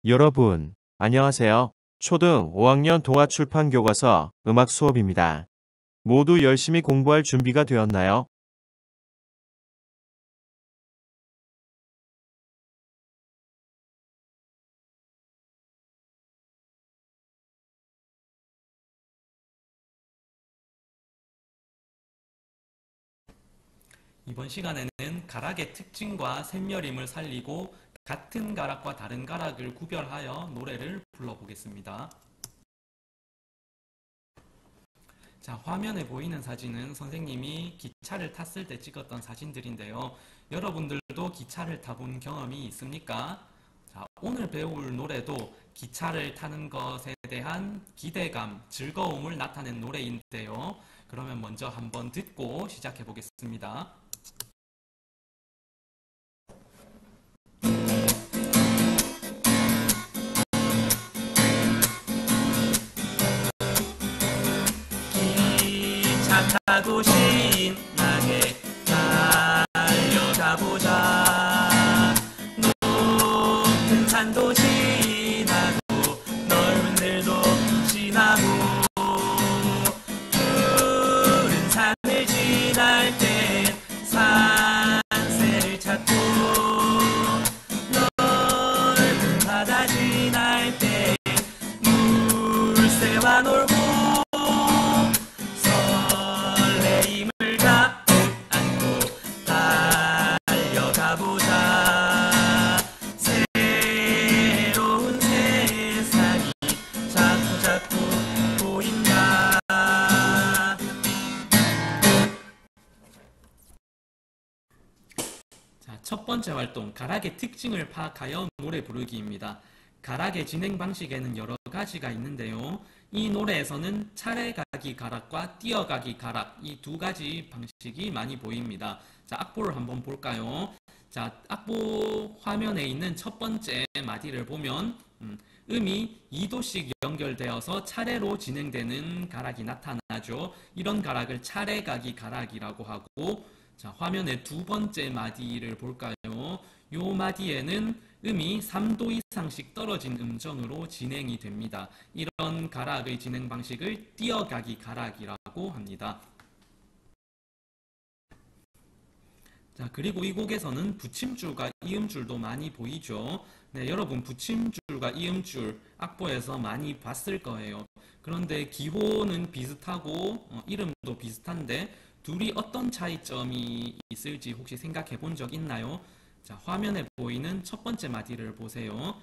여러분, 안녕하세요. 초등 5학년 동아출판 교과서 음악 수업입니다. 모두 열심히 공부할 준비가 되었나요? 이번 시간에는 가락의 특징과 샘여림을 살리고 같은 가락과 다른 가락을 구별하여 노래를 불러보겠습니다. 자, 화면에 보이는 사진은 선생님이 기차를 탔을 때 찍었던 사진들인데요. 여러분들도 기차를 타본 경험이 있습니까? 자, 오늘 배울 노래도 기차를 타는 것에 대한 기대감, 즐거움을 나타낸 노래인데요. 그러면 먼저 한번 듣고 시작해 보겠습니다. 기차 타고 신나게 달려가보자. 높은 산도 지나고 넓은 들도 지나고 푸른 산을 지날 땐 산새를 찾고 넓은 바다 지날 땐 물새와 놀고 설레임을 가득 안고 달려가보자. 새로운 세상이 자꾸자꾸 보인다. 자, 첫 번째 활동, 가락의 특징을 파악하여 노래 부르기입니다. 가락의 진행 방식에는 여러 가지가 있는데요. 이 노래에서는 차례가기 가락과 뛰어가기 가락, 이 두 가지 방식이 많이 보입니다. 자, 악보를 한번 볼까요? 자, 악보 화면에 있는 첫 번째 마디를 보면 음이 2도씩 연결되어서 차례로 진행되는 가락이 나타나죠. 이런 가락을 차례가기 가락이라고 하고, 자, 화면의 두 번째 마디를 볼까요? 요 마디에는 음이 3도 이상씩 떨어진 음정으로 진행이 됩니다. 이런 가락의 진행 방식을 뛰어가기 가락이라고 합니다. 자, 그리고 이 곡에서는 붙임줄과 이음줄도 많이 보이죠. 네, 여러분 붙임줄과 이음줄 악보에서 많이 봤을 거예요. 그런데 기호는 비슷하고 이름도 비슷한데 둘이 어떤 차이점이 있을지 혹시 생각해 본 적 있나요? 자, 화면에 보이는 첫 번째 마디를 보세요.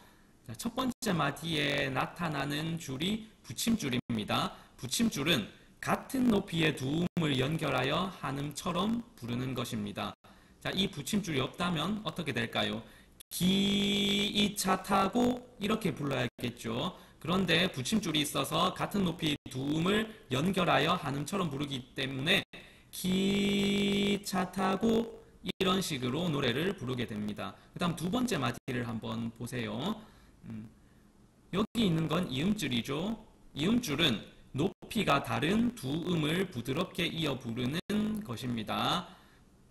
자, 첫 번째 마디에 나타나는 줄이 붙임줄입니다. 붙임줄은 같은 높이의 두 음을 연결하여 한음처럼 부르는 것입니다. 자, 이 붙임줄이 없다면 어떻게 될까요? 기차 타고 이렇게 불러야겠죠. 그런데 붙임줄이 있어서 같은 높이의 두 음을 연결하여 한음처럼 부르기 때문에 기차 타고 이런 식으로 노래를 부르게 됩니다. 그 다음 두 번째 마디를 한번 보세요. 여기 있는 건 이음줄이죠. 이음줄은 높이가 다른 두 음을 부드럽게 이어 부르는 것입니다.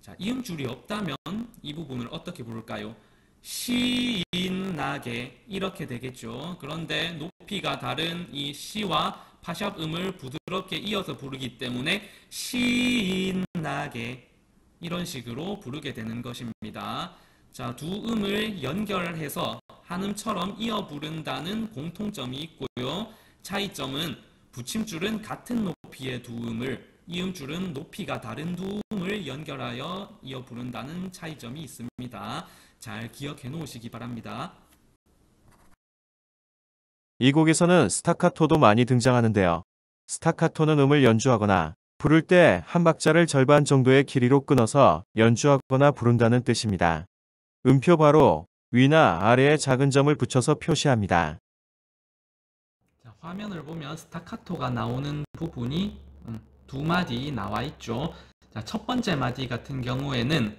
자, 이음줄이 없다면 이 부분을 어떻게 부를까요? 신나게 이렇게 되겠죠. 그런데 높이가 다른 이 시와 파샵 음을 부드럽게 이어서 부르기 때문에 신나게 이런 식으로 부르게 되는 것입니다. 자, 두 음을 연결해서 한음처럼 이어 부른다는 공통점이 있고요. 차이점은 붙임줄은 같은 높이의 두 음을, 이음줄은 높이가 다른 두 음을 연결하여 이어 부른다는 차이점이 있습니다. 잘 기억해 놓으시기 바랍니다. 이 곡에서는 스타카토도 많이 등장하는데요. 스타카토는 음을 연주하거나 부를 때 한 박자를 절반 정도의 길이로 끊어서 연주하거나 부른다는 뜻입니다. 음표 바로 위나 아래에 작은 점을 붙여서 표시합니다. 자, 화면을 보면 스타카토가 나오는 부분이 두 마디 나와 있죠. 자, 첫 번째 마디 같은 경우에는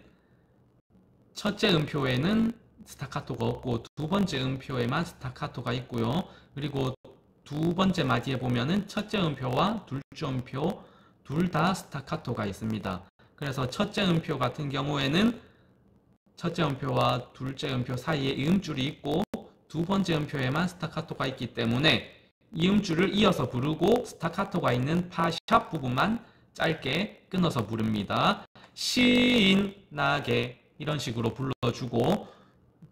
첫째 음표에는 스타카토가 없고 두 번째 음표에만 스타카토가 있고요. 그리고 두 번째 마디에 보면은 첫째 음표와 둘째 음표 둘 다 스타카토가 있습니다. 그래서 첫째 음표 같은 경우에는 첫째 음표와 둘째 음표 사이에 이음줄이 있고 두 번째 음표에만 스타카토가 있기 때문에 이 음줄을 이어서 부르고 스타카토가 있는 파샵 부분만 짧게 끊어서 부릅니다. 신나게 이런 식으로 불러주고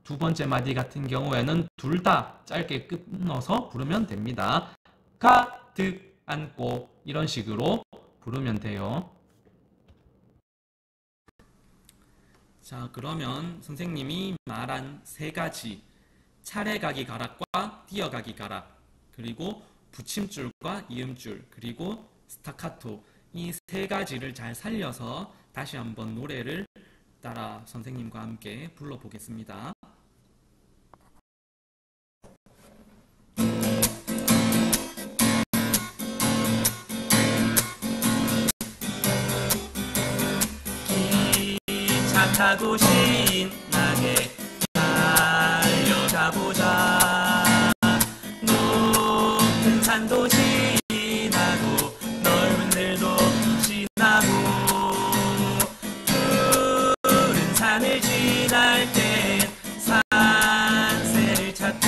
두 번째 마디 같은 경우에는 둘 다 짧게 끊어서 부르면 됩니다. 가득 안고 이런 식으로 부르면 돼요. 자, 그러면 선생님이 말한 세 가지 차례가기 가락과 뛰어가기 가락, 그리고 붙임줄과 이음줄, 그리고 스타카토, 이 세 가지를 잘 살려서 다시 한번 노래를 따라 선생님과 함께 불러보겠습니다. 기차 타고 신나게 달려가보자. 높은 산도 지나고 넓은 들도 지나고 푸른 산을 지날 땐 산새를 찾고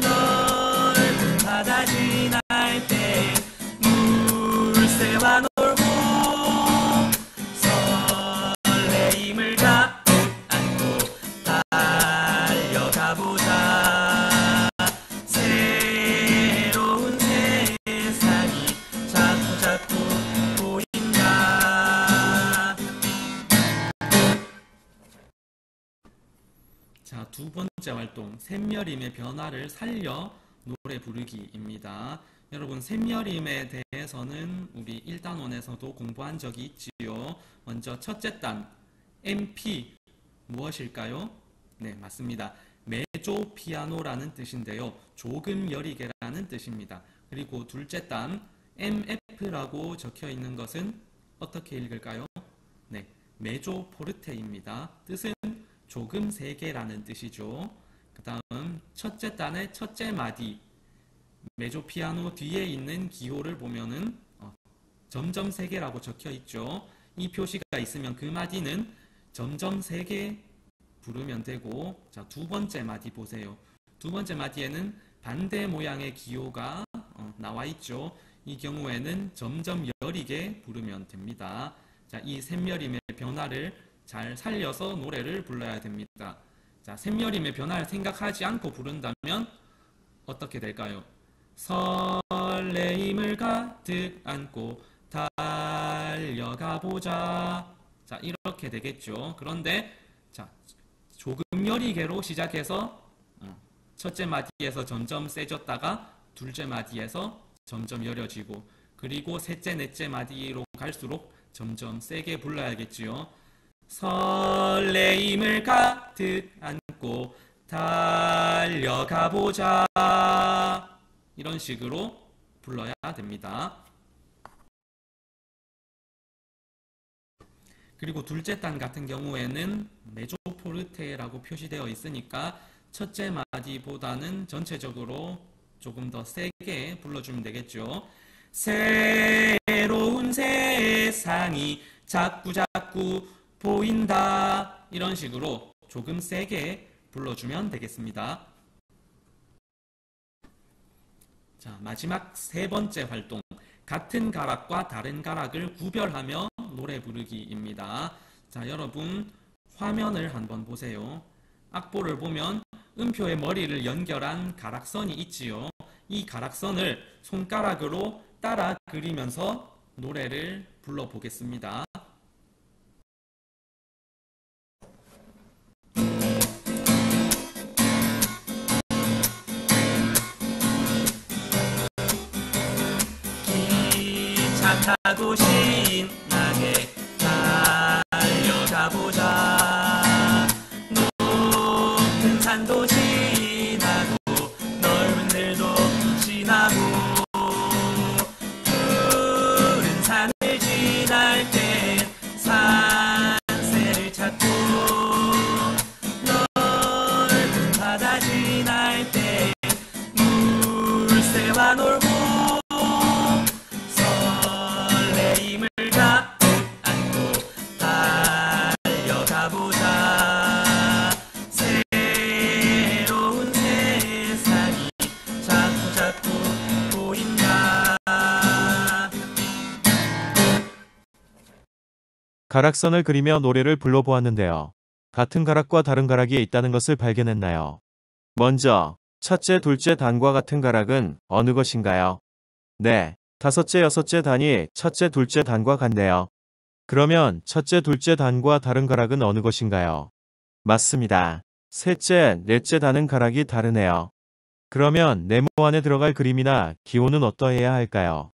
넓은 바다 지날 땐 물새와 놀고 설레임을 가득 안고 달려가보자. 새로운 세상이 자꾸자꾸 보인다. 자, 두 번째 활동, 샘여림의 변화를 살려 노래 부르기입니다. 여러분, 샘여림에 대해서는 우리 1단원에서도 공부한 적이 있지요. 먼저 첫째 단, MP 무엇일까요? 네, 맞습니다. 메조 피아노라는 뜻인데요. 조금 여리게라는 뜻입니다. 그리고 둘째 단, MF라고 적혀 있는 것은 어떻게 읽을까요? 네, 메조 포르테입니다. 뜻은 조금 세게라는 뜻이죠. 그 다음 첫째 단의 첫째 마디, 메조 피아노 뒤에 있는 기호를 보면은 점점 세게라고 적혀 있죠. 이 표시가 있으면 그 마디는 점점 세게 부르면 되고, 자, 두 번째 마디 보세요. 두 번째 마디에는 반대 모양의 기호가 나와 있죠. 이 경우에는 점점 여리게 부르면 됩니다. 자, 이 샘여림의 변화를 잘 살려서 노래를 불러야 됩니다. 자, 샘여림의 변화를 생각하지 않고 부른다면 어떻게 될까요? 설레임을 가득 안고 달려가보자. 자, 이렇게 되겠죠. 그런데 자, 조금 여리게로 시작해서 첫째 마디에서 점점 세졌다가 둘째 마디에서 점점 여려지고, 그리고 셋째, 넷째 마디로 갈수록 점점 세게 불러야겠지요. 설레임을 가득 안고 달려가보자. 이런 식으로 불러야 됩니다. 그리고 둘째 단 같은 경우에는 메조포르테라고 표시되어 있으니까 첫째 마디보다는 전체적으로 조금 더 세게 불러주면 되겠죠. 새로운 세상이 자꾸자꾸 보인다. 이런 식으로 조금 세게 불러주면 되겠습니다. 자, 마지막 세 번째 활동, 같은 가락과 다른 가락을 구별하며 노래 부르기입니다. 자, 여러분 화면을 한번 보세요. 악보를 보면 음표의 머리를 연결한 가락선이 있지요. 이 가락선을 손가락으로 따라 그리면서 노래를 불러보겠습니다. 기차 타고 신나게 달려가보자. 높은 산도 지나고 넓은 들도 지나고 푸른 산을 지날 땐 산새를 찾고 넓은 바다 지날 땐 물새와 놀고 설레임을 가득 안고 달려가보자. 새로운 가락선을 그리며 노래를 불러보았는데요. 같은 가락과 다른 가락이 있다는 것을 발견했나요? 먼저 첫째, 둘째 단과 같은 가락은 어느 것인가요? 네, 다섯째, 여섯째 단이 첫째, 둘째 단과 같네요. 그러면 첫째, 둘째 단과 다른 가락은 어느 것인가요? 맞습니다. 셋째, 넷째 단은 가락이 다르네요. 그러면 네모 안에 들어갈 그림이나 기호는 어떠해야 할까요?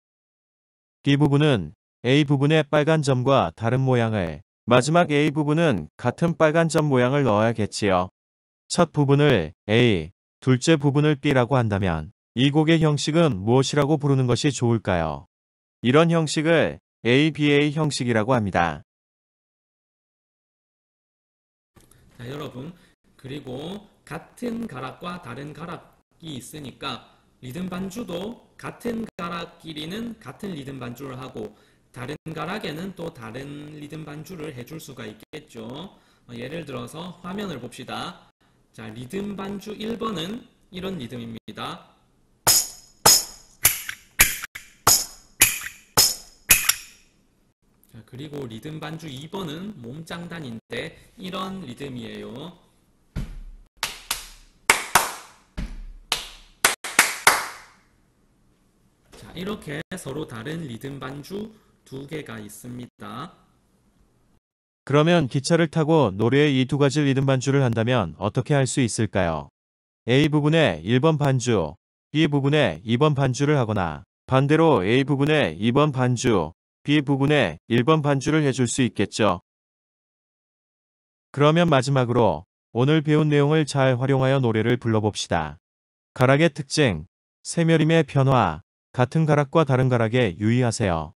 B 부분은 A 부분의 빨간 점과 다른 모양을, 마지막 A 부분은 같은 빨간 점 모양을 넣어야겠지요. 첫 부분을 A, 둘째 부분을 B라고 한다면 이 곡의 형식은 무엇이라고 부르는 것이 좋을까요? 이런 형식을 ABA 형식이라고 합니다. 자, 여러분, 그리고 같은 가락과 다른 가락이 있으니까 리듬 반주도 같은 가락끼리는 같은 리듬 반주를 하고 다른 가락에는 또 다른 리듬 반주를 해줄 수가 있겠죠. 예를 들어서 화면을 봅시다. 자, 리듬 반주 1번은 이런 리듬입니다. 자, 그리고 리듬 반주 2번은 몸짱단인데 이런 리듬이에요. 자, 이렇게 서로 다른 리듬 반주 두 개가 있습니다. 그러면 기차를 타고 노래의 이 두 가지 리듬 반주를 한다면 어떻게 할 수 있을까요? A 부분에 1번 반주, B 부분에 2번 반주를 하거나 반대로 A 부분에 2번 반주, B 부분에 1번 반주를 해줄 수 있겠죠. 그러면 마지막으로 오늘 배운 내용을 잘 활용하여 노래를 불러봅시다. 가락의 특징, 세멸임의 변화, 같은 가락과 다른 가락에 유의하세요.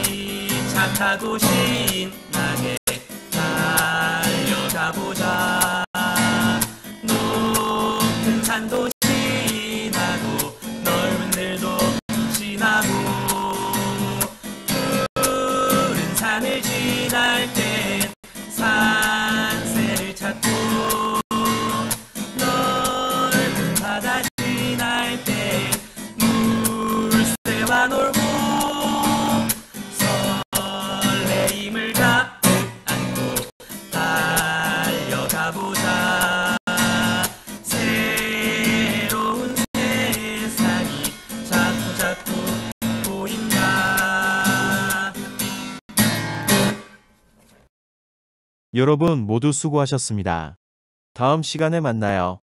기차 타고 신나게 달려가보자. 높은 산도 지나고 넓은 들도 지나고 푸른 산을 지날 땐 산새를 찾고 넓은 바다 지날 땐 물새와 놀고 설레임을 가득 안고 달려가보자. 새로운 세상이 자꾸자꾸 보인다. 여러분 모두 수고하셨습니다. 다음 시간에 만나요.